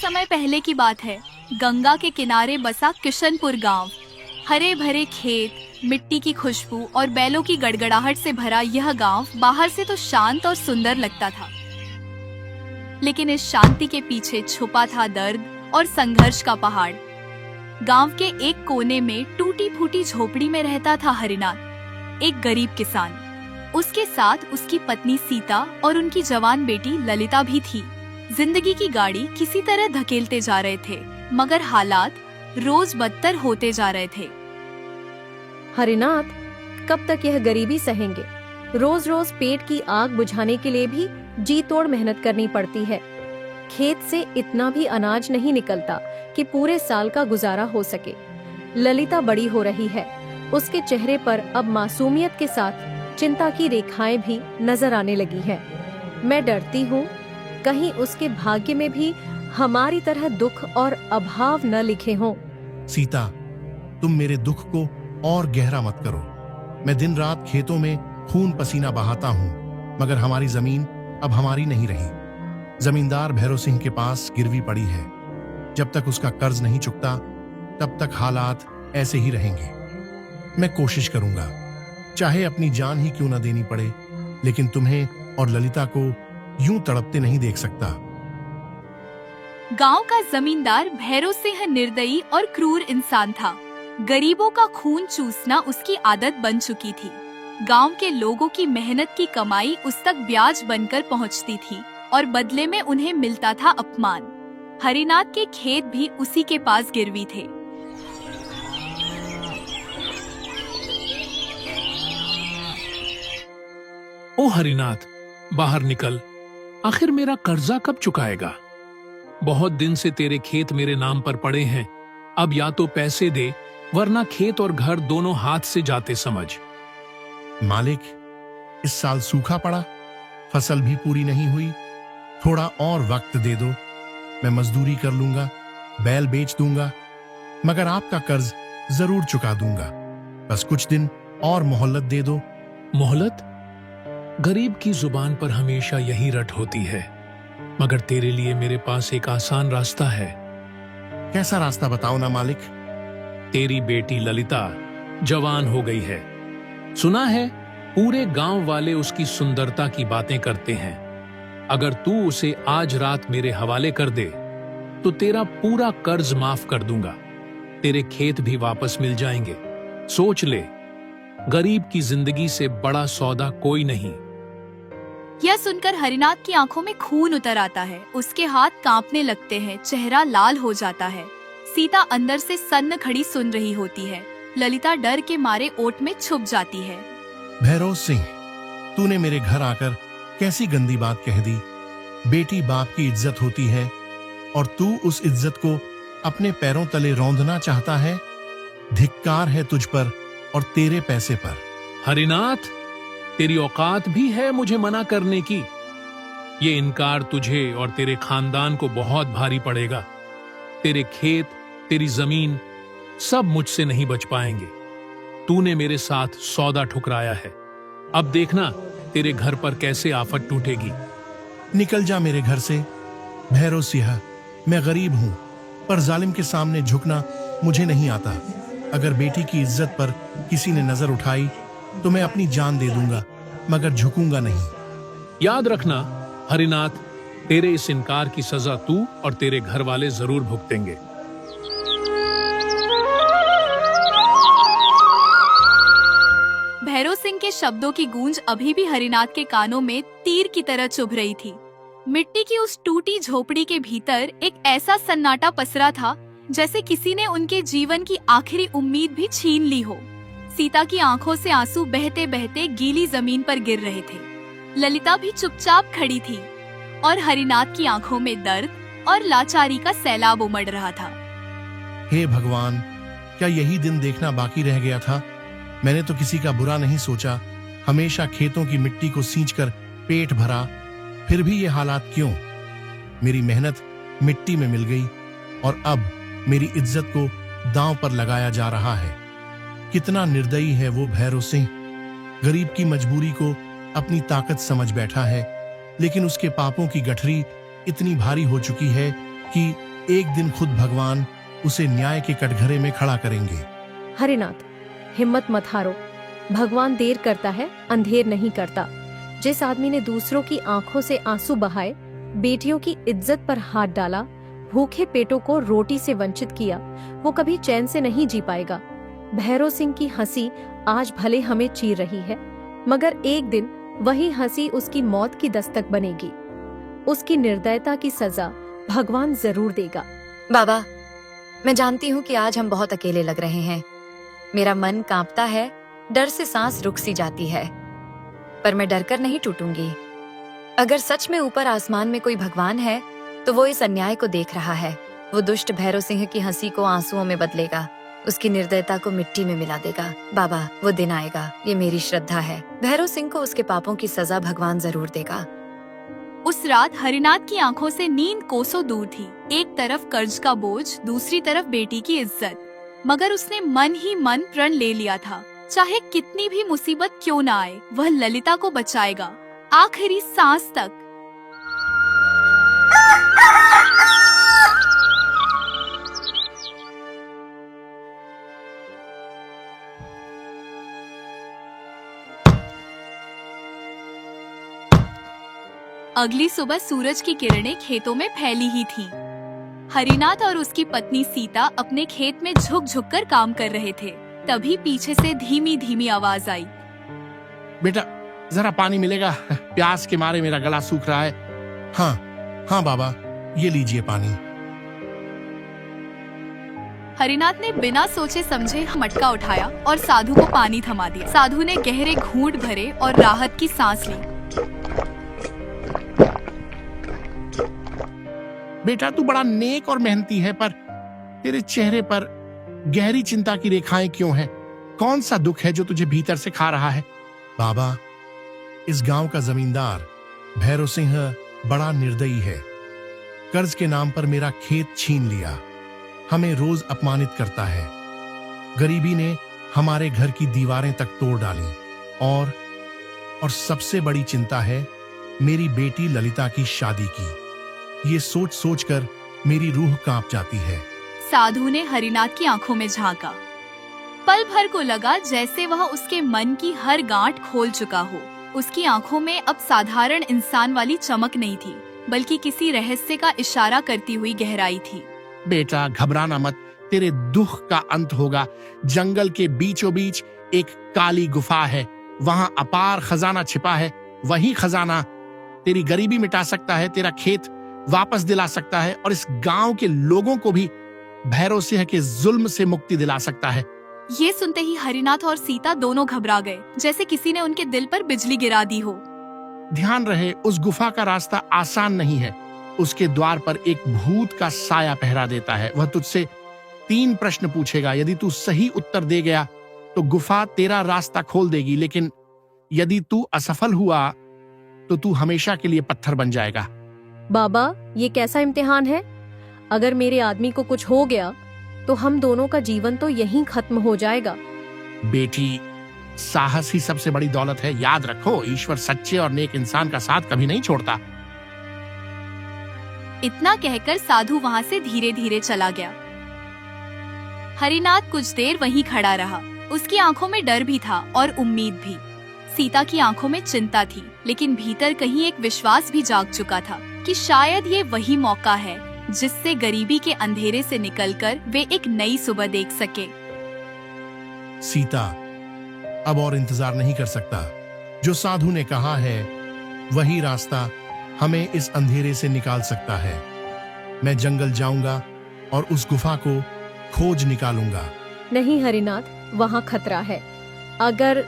समय पहले की बात है। गंगा के किनारे बसा किशनपुर गांव। हरे भरे खेत, मिट्टी की खुशबू और बैलों की गड़गड़ाहट से भरा यह गांव बाहर से तो शांत और सुंदर लगता था, लेकिन इस शांति के पीछे छुपा था दर्द और संघर्ष का पहाड़। गांव के एक कोने में टूटी फूटी झोपड़ी में रहता था हरिनाथ, एक गरीब किसान। उसके साथ उसकी पत्नी सीता और उनकी जवान बेटी ललिता भी थी। जिंदगी की गाड़ी किसी तरह धकेलते जा रहे थे, मगर हालात रोज बदतर होते जा रहे थे। हरिनाथ, कब तक यह गरीबी सहेंगे? रोज रोज पेट की आग बुझाने के लिए भी जी तोड़ मेहनत करनी पड़ती है। खेत से इतना भी अनाज नहीं निकलता कि पूरे साल का गुजारा हो सके। ललिता बड़ी हो रही है, उसके चेहरे पर अब मासूमियत के साथ चिंता की रेखाएं भी नजर आने लगी हैं। मैं डरती हूँ कहीं उसके भाग्य में भी हमारी तरह दुख और अभाव न लिखे हों। सीता, तुम मेरे दुख को और गहरा मत करो। मैं दिन रात खेतों में खून पसीना बहाता हूँ, मगर हमारी जमीन अब हमारी नहीं रही। जमींदार भैरव सिंह के पास गिरवी पड़ी है। जब तक उसका कर्ज नहीं चुकता, तब तक हालात ऐसे ही रहेंगे। मैं कोशिश करूंगा, चाहे अपनी जान ही क्यों न देनी पड़े, लेकिन तुम्हें और ललिता को यूं तड़पते नहीं देख सकता। गांव का जमींदार भैरव सिंह निर्दयी और क्रूर इंसान था। गरीबों का खून चूसना उसकी आदत बन चुकी थी। गांव के लोगों की मेहनत की कमाई उस तक ब्याज बनकर पहुंचती थी और बदले में उन्हें मिलता था अपमान। हरिनाथ के खेत भी उसी के पास गिरवी थे। ओ हरिनाथ, बाहर निकल। आखिर मेरा कर्जा कब चुकाएगा? बहुत दिन से तेरे खेत मेरे नाम पर पड़े हैं। अब या तो पैसे दे, वरना खेत और घर दोनों हाथ से जाते समझ। मालिक, इस साल सूखा पड़ा, फसल भी पूरी नहीं हुई। थोड़ा और वक्त दे दो, मैं मजदूरी कर लूंगा, बैल बेच दूंगा, मगर आपका कर्ज जरूर चुका दूंगा। बस कुछ दिन और मोहलत दे दो। मोहलत? गरीब की जुबान पर हमेशा यही रट होती है, मगर तेरे लिए मेरे पास एक आसान रास्ता है। कैसा रास्ता बताओ ना मालिक। तेरी बेटी ललिता जवान हो गई है। सुना है पूरे गांव वाले उसकी सुंदरता की बातें करते हैं। अगर तू उसे आज रात मेरे हवाले कर दे तो तेरा पूरा कर्ज माफ कर दूंगा। तेरे खेत भी वापस मिल जाएंगे। सोच ले, गरीब की जिंदगी से बड़ा सौदा कोई नहीं। यह सुनकर हरिनाथ की आंखों में खून उतर आता है। उसके हाथ कांपने लगते हैं, चेहरा लाल हो जाता है। सीता अंदर से सन्न खड़ी सुन रही होती है। ललिता डर के मारे ओट में छुप जाती है। भैरव सिंह, तूने मेरे घर आकर कैसी गंदी बात कह दी। बेटी बाप की इज्जत होती है और तू उस इज्जत को अपने पैरों तले रौंदना चाहता है। धिक्कार है तुझ पर और तेरे पैसे पर। हरिनाथ, तेरी औकात भी है मुझे मना करने की। ये इनकार तुझे और तेरे खानदान को बहुत भारी पड़ेगा। तेरे खेत, तेरी जमीन सब मुझसे नहीं बच पाएंगे। तूने मेरे साथ सौदा ठुकराया है। अब देखना तेरे घर पर कैसे आफत टूटेगी। निकल जा मेरे घर से भैरव सिंह। मैं गरीब हूं, पर जालिम के सामने झुकना मुझे नहीं आता। अगर बेटी की इज्जत पर किसी ने नजर उठाई तो मैं अपनी जान दे दूंगा, मगर झुकूंगा नहीं। याद रखना हरिनाथ, तेरे इस इनकार की सजा तू और तेरे घर वाले जरूर भुगतेंगे। भैरव सिंह के शब्दों की गूंज अभी भी हरिनाथ के कानों में तीर की तरह चुभ रही थी। मिट्टी की उस टूटी झोपड़ी के भीतर एक ऐसा सन्नाटा पसरा था जैसे किसी ने उनके जीवन की आखिरी उम्मीद भी छीन ली हो। सीता की आंखों से आंसू बहते बहते गीली जमीन पर गिर रहे थे। ललिता भी चुपचाप खड़ी थी और हरिनाथ की आंखों में दर्द और लाचारी का सैलाब उमड़ रहा था। हे भगवान, क्या यही दिन देखना बाकी रह गया था? मैंने तो किसी का बुरा नहीं सोचा। हमेशा खेतों की मिट्टी को सींचकर पेट भरा, फिर भी ये हालात क्यों? मेरी मेहनत मिट्टी में मिल गई और अब मेरी इज्जत को दांव पर लगाया जा रहा है। कितना निर्दयी है वो भैरव सिंह। गरीब की मजबूरी को अपनी ताकत समझ बैठा है, लेकिन उसके पापों की गठरी इतनी भारी हो चुकी है कि एक दिन खुद भगवान उसे न्याय के कटघरे में खड़ा करेंगे। हरिनाथ, हिम्मत मत हारो। भगवान देर करता है, अंधेर नहीं करता। जिस आदमी ने दूसरों की आंखों से आंसू बहाए, बेटियों की इज्जत पर हाथ डाला, भूखे पेटों को रोटी से वंचित किया, वो कभी चैन से नहीं जी पाएगा। भैरव सिंह की हंसी आज भले हमें चीर रही है, मगर एक दिन वही हंसी उसकी मौत की दस्तक बनेगी। उसकी निर्दयता की सजा भगवान जरूर देगा। बाबा, मैं जानती हूँ कि आज हम बहुत अकेले लग रहे हैं। मेरा मन कांपता है, डर से सांस रुक सी जाती है, पर मैं डरकर नहीं टूटूंगी। अगर सच में ऊपर आसमान में कोई भगवान है, तो वो इस अन्याय को देख रहा है। वो दुष्ट भैरव सिंह की हंसी को आंसुओं में बदलेगा, उसकी निर्दयता को मिट्टी में मिला देगा। बाबा, वो दिन आएगा, ये मेरी श्रद्धा है। भैरव सिंह को उसके पापों की सजा भगवान जरूर देगा। उस रात हरिनाथ की आंखों से नींद कोसों दूर थी। एक तरफ कर्ज का बोझ, दूसरी तरफ बेटी की इज्जत। मगर उसने मन ही मन प्रण ले लिया था, चाहे कितनी भी मुसीबत क्यों न आए, वह ललिता को बचाएगा आखिरी सांस तक। अगली सुबह सूरज की किरणें खेतों में फैली ही थीं। हरिनाथ और उसकी पत्नी सीता अपने खेत में झुक झुक कर काम कर रहे थे। तभी पीछे से धीमी धीमी आवाज आई। बेटा, जरा पानी मिलेगा? प्यास के मारे मेरा गला सूख रहा है। हाँ बाबा, ये लीजिए पानी। हरिनाथ ने बिना सोचे समझे मटका उठाया और साधु को पानी थमा दिया। साधु ने गहरे घूंट भरे और राहत की सांस ली। बेटा, तू बड़ा नेक और मेहनती है, पर तेरे चेहरे पर गहरी चिंता की रेखाएं क्यों हैं? कौन सा दुख है जो तुझे भीतर से खा रहा है? बाबा, इस गांव का जमींदार भैरव सिंह बड़ा निर्दयी है। कर्ज के नाम पर मेरा खेत छीन लिया, हमें रोज अपमानित करता है। गरीबी ने हमारे घर की दीवारें तक तोड़ डाली और सबसे बड़ी चिंता है मेरी बेटी ललिता की शादी की। ये सोच सोच कर मेरी रूह कांप जाती है। साधु ने हरिनाथ की आंखों में झांका। पल भर को लगा जैसे वह उसके मन की हर गांठ खोल चुका हो। उसकी आंखों में अब साधारण इंसान वाली चमक नहीं थी, बल्कि किसी रहस्य का इशारा करती हुई गहराई थी। बेटा, घबराना मत, तेरे दुख का अंत होगा। जंगल के बीचों बीच एक काली गुफा है, वहां अपार खजाना छिपा है। वही खजाना तेरी गरीबी मिटा सकता है, तेरा खेत वापस दिला सकता है और इस गांव के लोगों को भी भैरव सिंह के जुल्म से मुक्ति दिला सकता है। ये सुनते ही हरिनाथ और सीता दोनों घबरा गए, जैसे किसी ने उनके दिल पर बिजली गिरा दी हो। ध्यान रहे, उस गुफा का रास्ता आसान नहीं है। उसके द्वार पर एक भूत का साया पहरा देता है। वह तुझसे 3 प्रश्न पूछेगा। यदि तू सही उत्तर दे गया तो गुफा तेरा रास्ता खोल देगी, लेकिन यदि तू असफल हुआ तो तू हमेशा के लिए पत्थर बन जाएगा। बाबा, ये कैसा इम्तिहान है? अगर मेरे आदमी को कुछ हो गया तो हम दोनों का जीवन तो यहीं खत्म हो जाएगा। बेटी, साहस ही सबसे बड़ी दौलत है। याद रखो, ईश्वर सच्चे और नेक इंसान का साथ कभी नहीं छोड़ता। इतना कहकर साधु वहां से धीरे धीरे चला गया। हरिनाथ कुछ देर वहीं खड़ा रहा। उसकी आंखों में डर भी था और उम्मीद भी। सीता की आंखों में चिंता थी, लेकिन भीतर कहीं एक विश्वास भी जाग चुका था कि शायद ये वही मौका है जिससे गरीबी के अंधेरे से निकलकर वे एक नई सुबह देख सके। सीता, अब और इंतजार नहीं कर सकता। जो साधु ने कहा है वही रास्ता हमें इस अंधेरे से निकाल सकता है। मैं जंगल जाऊंगा और उस गुफा को खोज निकालूंगा। नहीं हरिनाथ, वहाँ खतरा है। अगर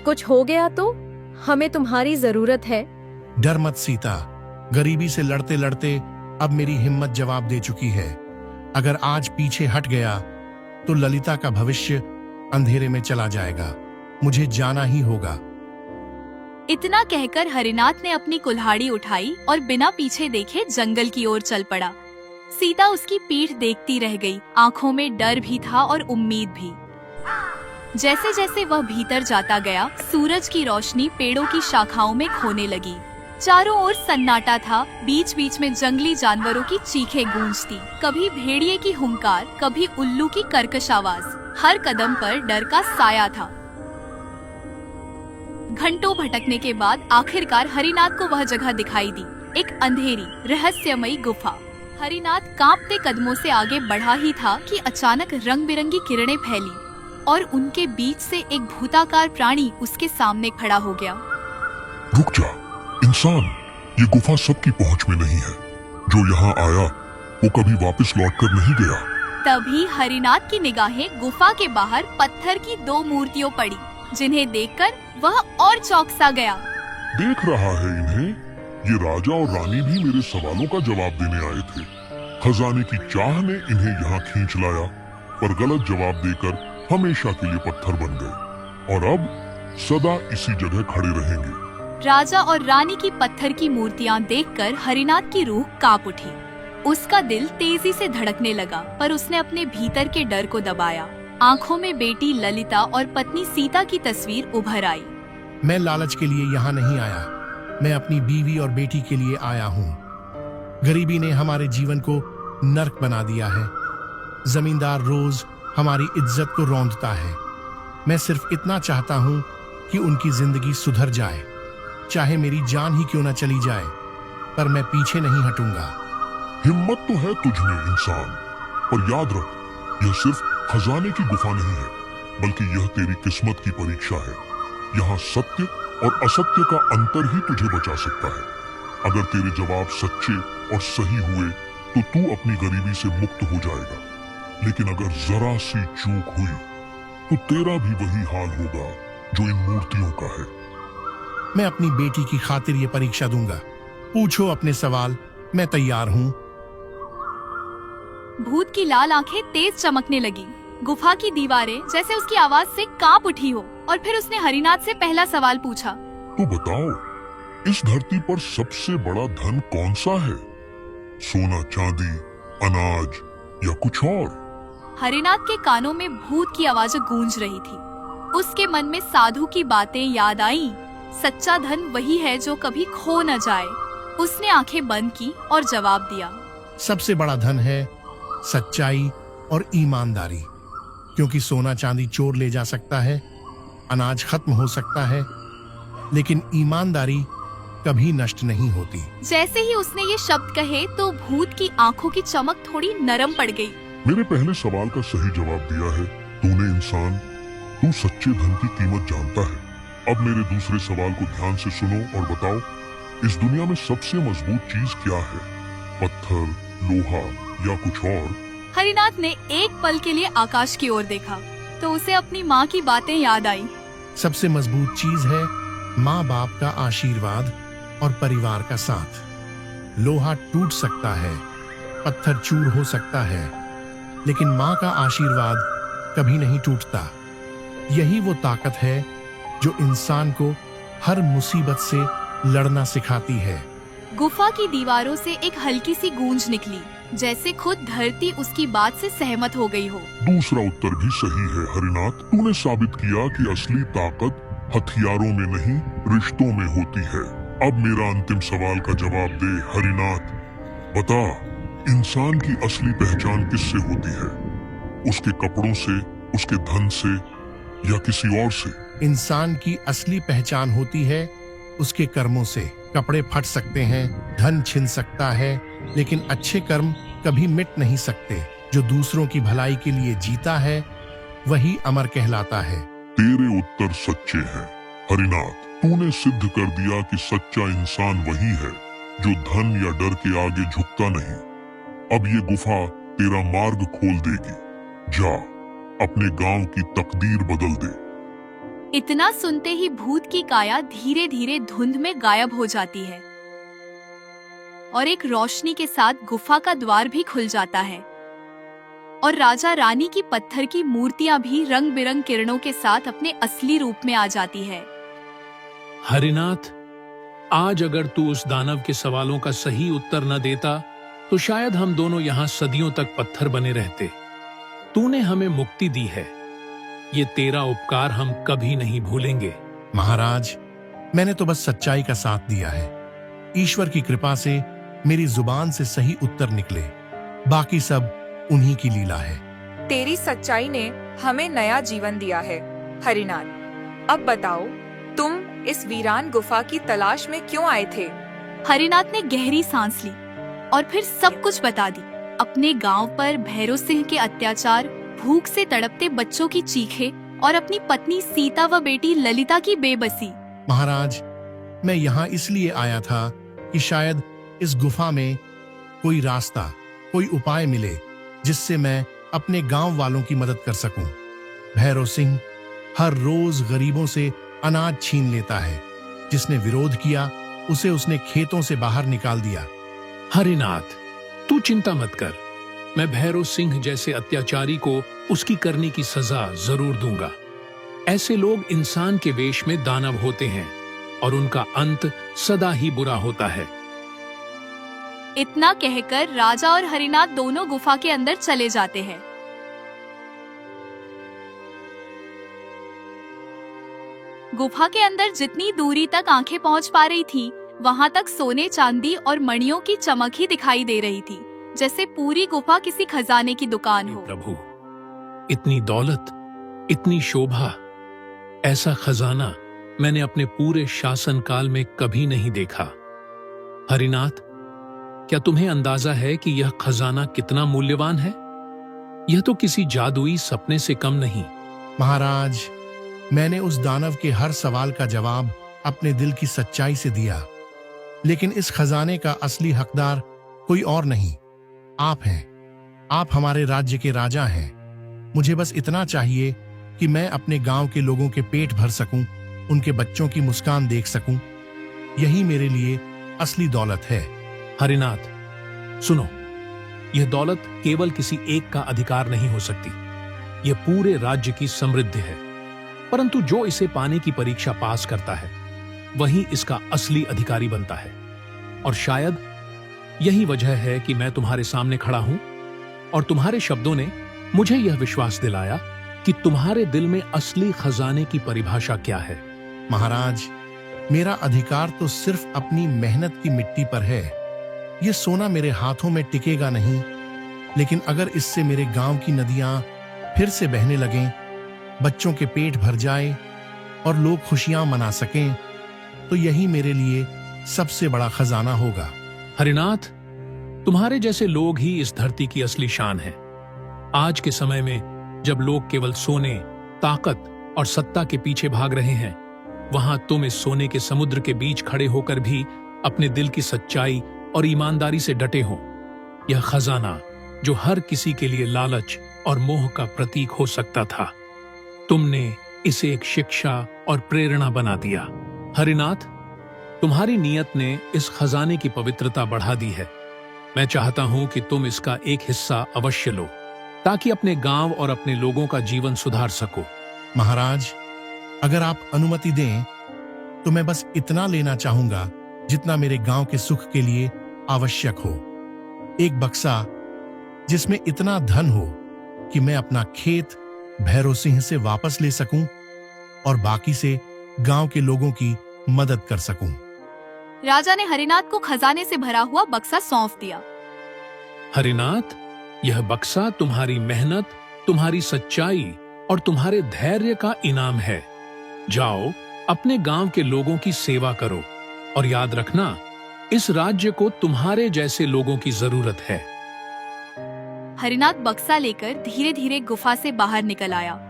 कुछ हो गया तो हमें तुम्हारी जरूरत है। डर मत सीता, गरीबी से लड़ते लड़ते अब मेरी हिम्मत जवाब दे चुकी है। अगर आज पीछे हट गया तो ललिता का भविष्य अंधेरे में चला जाएगा। मुझे जाना ही होगा। इतना कहकर हरिनाथ ने अपनी कुल्हाड़ी उठाई और बिना पीछे देखे जंगल की ओर चल पड़ा। सीता उसकी पीठ देखती रह गई। आंखों में डर भी था और उम्मीद भी। जैसे जैसे वह भीतर जाता गया, सूरज की रोशनी पेड़ों की शाखाओं में खोने लगी। चारों ओर सन्नाटा था। बीच बीच में जंगली जानवरों की चीखें गूंजती, कभी भेड़िए की हुंकार, कभी उल्लू की कर्कश आवाज। हर कदम पर डर का साया था। घंटों भटकने के बाद आखिरकार हरिनाथ को वह जगह दिखाई दी, एक अंधेरी रहस्यमयी गुफा। हरिनाथ कांपते कदमों से आगे बढ़ा ही था कि अचानक रंग बिरंगी किरणें फैली और उनके बीच से एक भूताकार प्राणी उसके सामने खड़ा हो गया। रुक जा इंसान, ये गुफा सबकी पहुंच में नहीं है। जो यहाँ आया वो कभी वापस लौटकर नहीं गया। तभी हरिनाथ की निगाहें गुफा के बाहर पत्थर की 2 मूर्तियों पड़ी, जिन्हें देखकर वह और चौंक गया। देख रहा है इन्हें, ये राजा और रानी भी मेरे सवालों का जवाब देने आए थे। खजाने की चाह ने इन्हें यहाँ खींच लाया, पर गलत जवाब देकर हमेशा के लिए पत्थर बन गए और अब सदा इसी जगह खड़े रहेंगे। राजा और रानी की पत्थर की मूर्तियां देखकर हरिनाथ की रूह कांप उठी। उसका दिल तेजी से धड़कने लगा, पर उसने अपने भीतर के डर को दबाया। आंखों में बेटी ललिता और पत्नी सीता की तस्वीर उभर आई। मैं लालच के लिए यहाँ नहीं आया, मैं अपनी बीवी और बेटी के लिए आया हूँ। गरीबी ने हमारे जीवन को नर्क बना दिया है। जमींदार रोज हमारी इज्जत को रौंदता है। मैं सिर्फ इतना चाहता हूँ कि उनकी जिंदगी सुधर जाए, चाहे मेरी जान ही क्यों न चली जाए, पर मैं पीछे नहीं हटूंगा। हिम्मत तो है तुझ में इंसान, पर याद रख, यह सिर्फ खजाने की गुफा नहीं है, बल्कि यह तेरी किस्मत की परीक्षा है। यहाँ सत्य और असत्य का अंतर ही तुझे बचा सकता है। अगर तेरे जवाब सच्चे और सही हुए तो तू अपनी गरीबी से मुक्त हो जाएगा, लेकिन अगर जरा सी चूक हुई तो तेरा भी वही हाल होगा जो इन मूर्तियों का है। मैं अपनी बेटी की खातिर ये परीक्षा दूंगा। पूछो अपने सवाल, मैं तैयार हूँ। भूत की लाल आंखें तेज चमकने लगी। गुफा की दीवारें जैसे उसकी आवाज से कांप उठी हो, और फिर उसने हरिनाथ से पहला सवाल पूछा। तो बताओ, इस धरती पर सबसे बड़ा धन कौन सा है? सोना, चांदी, अनाज या कुछ और? हरिनाथ के कानों में भूत की आवाज गूंज रही थी। उसके मन में साधु की बातें याद आईं। सच्चा धन वही है जो कभी खो न जाए। उसने आंखें बंद की और जवाब दिया, सबसे बड़ा धन है सच्चाई और ईमानदारी, क्योंकि सोना चांदी चोर ले जा सकता है, अनाज खत्म हो सकता है, लेकिन ईमानदारी कभी नष्ट नहीं होती। जैसे ही उसने ये शब्द कहे तो भूत की आंखों की चमक थोड़ी नरम पड़ गई। मेरे पहले सवाल का सही जवाब दिया है तूने इंसान। तू सच्चे धन की कीमत जानता है। अब मेरे दूसरे सवाल को ध्यान से सुनो और बताओ, इस दुनिया में सबसे मजबूत चीज क्या है? पत्थर, लोहा या कुछ और? हरिनाथ ने एक पल के लिए आकाश की ओर देखा तो उसे अपनी माँ की बातें याद आई। सबसे मजबूत चीज है माँ बाप का आशीर्वाद और परिवार का साथ। लोहा टूट सकता है, पत्थर चूर हो सकता है, लेकिन माँ का आशीर्वाद कभी नहीं टूटता। यही वो ताकत है जो इंसान को हर मुसीबत से लड़ना सिखाती है। गुफा की दीवारों से एक हल्की सी गूंज निकली, जैसे खुद धरती उसकी बात से सहमत हो गई हो। दूसरा उत्तर भी सही है हरिनाथ। तूने साबित किया कि असली ताकत हथियारों में नहीं, रिश्तों में होती है। अब मेरा अंतिम सवाल का जवाब दे हरिनाथ। बता, इंसान की असली पहचान किससे होती है? उसके कपड़ों से, उसके धन से या किसी और से? इंसान की असली पहचान होती है उसके कर्मों से। कपड़े फट सकते हैं, धन छिन सकता है, लेकिन अच्छे कर्म कभी मिट नहीं सकते। जो दूसरों की भलाई के लिए जीता है वही अमर कहलाता है। तेरे उत्तर सच्चे हैं हरिनाथ। तूने सिद्ध कर दिया कि सच्चा इंसान वही है जो धन या डर के आगे झुकता नहीं। अब ये गुफा तेरा मार्ग खोल देगी। जा, अपने गांव की तकदीर बदल दे। इतना सुनते ही भूत की काया धीरे धीरे धुंध में गायब हो जाती है और एक रोशनी के साथ गुफा का द्वार भी खुल जाता है और राजा रानी की पत्थर की मूर्तियां भी रंग बिरंग किरणों के साथ अपने असली रूप में आ जाती है। हरिनाथ, आज अगर तू उस दानव के सवालों का सही उत्तर न देता तो शायद हम दोनों यहाँ सदियों तक पत्थर बने रहते। तूने हमें मुक्ति दी है, ये तेरा उपकार हम कभी नहीं भूलेंगे। महाराज, मैंने तो बस सच्चाई का साथ दिया है। ईश्वर की कृपा से मेरी जुबान से सही उत्तर निकले, बाकी सब उन्हीं की लीला है। तेरी सच्चाई ने हमें नया जीवन दिया है हरिनाथ। अब बताओ, तुम इस वीरान गुफा की तलाश में क्यों आए थे? हरिनाथ ने गहरी सांस ली और फिर सब कुछ बता दी। अपने गांव पर भैरव सिंह के अत्याचार, भूख से तड़पते बच्चों की चीखें और अपनी पत्नी सीता व बेटी ललिता की बेबसी। महाराज, मैं यहाँ इसलिए आया था कि शायद इस गुफा में कोई रास्ता, कोई उपाय मिले जिससे मैं अपने गांव वालों की मदद कर सकूं। भैरव सिंह हर रोज गरीबों से अनाज छीन लेता है। जिसने विरोध किया उसे उसने खेतों से बाहर निकाल दिया। हरिनाथ, तू चिंता मत कर। मैं भैरव सिंह जैसे अत्याचारी को उसकी करने की सजा जरूर दूंगा। ऐसे लोग इंसान के वेश में दानव होते हैं और उनका अंत सदा ही बुरा होता है। इतना कहकर राजा और हरिनाथ दोनों गुफा के अंदर चले जाते हैं। गुफा के अंदर जितनी दूरी तक आंखें पहुंच पा रही थी, वहां तक सोने चांदी और मणियों की चमक ही दिखाई दे रही थी, जैसे पूरी गुफा किसी खजाने की दुकान हो। प्रभु, इतनी दौलत, इतनी शोभा, ऐसा खजाना मैंने अपने पूरे शासन काल में कभी नहीं देखा। हरिनाथ, क्या तुम्हें अंदाजा है कि यह खजाना कितना मूल्यवान है? यह तो किसी जादुई सपने से कम नहीं। महाराज, मैंने उस दानव के हर सवाल का जवाब अपने दिल की सच्चाई से दिया, लेकिन इस खजाने का असली हकदार कोई और नहीं, आप हैं। आप हमारे राज्य के राजा हैं। मुझे बस इतना चाहिए कि मैं अपने गांव के लोगों के पेट भर सकूं, उनके बच्चों की मुस्कान देख सकूं। यही मेरे लिए असली दौलत है। हरिनाथ, सुनो, यह दौलत केवल किसी एक का अधिकार नहीं हो सकती। यह पूरे राज्य की समृद्धि है, परंतु जो इसे पाने की परीक्षा पास करता है वही इसका असली अधिकारी बनता है। और शायद यही वजह है कि मैं तुम्हारे सामने खड़ा हूं और तुम्हारे शब्दों ने मुझे यह विश्वास दिलाया कि तुम्हारे दिल में असली खजाने की परिभाषा क्या है। महाराज, मेरा अधिकार तो सिर्फ अपनी मेहनत की मिट्टी पर है। यह सोना मेरे हाथों में टिकेगा नहीं, लेकिन अगर इससे मेरे गांव की नदियां फिर से बहने लगें, बच्चों के पेट भर जाए और लोग खुशियां मना सकें, तो यही मेरे लिए सबसे बड़ा खजाना होगा। हरिनाथ, तुम्हारे जैसे लोग ही इस धरती की असली शान है। आज के समय में जब लोग केवल सोने, ताकत और सत्ता के पीछे भाग रहे हैं, वहां तुम इस सोने के समुद्र के बीच खड़े होकर भी अपने दिल की सच्चाई और ईमानदारी से डटे हो। यह खजाना जो हर किसी के लिए लालच और मोह का प्रतीक हो सकता था, तुमने इसे एक शिक्षा और प्रेरणा बना दिया। हरिनाथ, तुम्हारी नीयत ने इस खजाने की पवित्रता बढ़ा दी है। मैं चाहता हूं कि तुम इसका एक हिस्सा अवश्य लो, ताकि अपने गांव और अपने लोगों का जीवन सुधार सको। महाराज, अगर आप अनुमति दें तो मैं बस इतना लेना चाहूंगा जितना मेरे गांव के सुख के लिए आवश्यक हो। एक बक्सा जिसमें इतना धन हो कि मैं अपना खेत भैरव सिंह से वापस ले सकूं और बाकी से गांव के लोगों की मदद कर सकूं। राजा ने हरिनाथ को खजाने से भरा हुआ बक्सा सौंप दिया। हरिनाथ, यह बक्सा तुम्हारी मेहनत, तुम्हारी सच्चाई और तुम्हारे धैर्य का इनाम है। जाओ, अपने गांव के लोगों की सेवा करो और याद रखना, इस राज्य को तुम्हारे जैसे लोगों की जरूरत है। हरिनाथ बक्सा लेकर धीरे धीरे गुफा से बाहर निकल आया।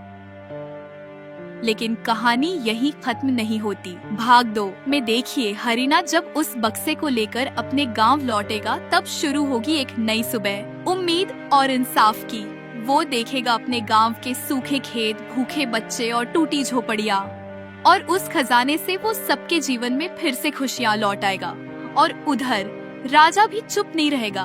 लेकिन कहानी यही खत्म नहीं होती। भाग 2 में देखिए, हरिनाथ जब उस बक्से को लेकर अपने गांव लौटेगा, तब शुरू होगी एक नई सुबह, उम्मीद और इंसाफ की। वो देखेगा अपने गांव के सूखे खेत, भूखे बच्चे और टूटी झोपड़ियाँ, और उस खजाने से वो सबके जीवन में फिर से खुशियाँ लौट आएगा। और उधर राजा भी चुप नहीं रहेगा।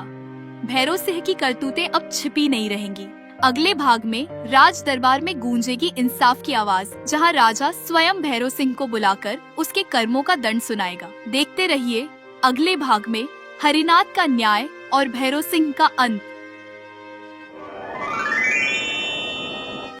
भैरव सिंह की करतूतें अब छिपी नहीं रहेंगी। अगले भाग में राज दरबार में गूंजेगी इंसाफ की आवाज, जहां राजा स्वयं भैरव सिंह को बुलाकर उसके कर्मों का दंड सुनाएगा। देखते रहिए अगले भाग में हरिनाथ का न्याय और भैरव सिंह का अंत।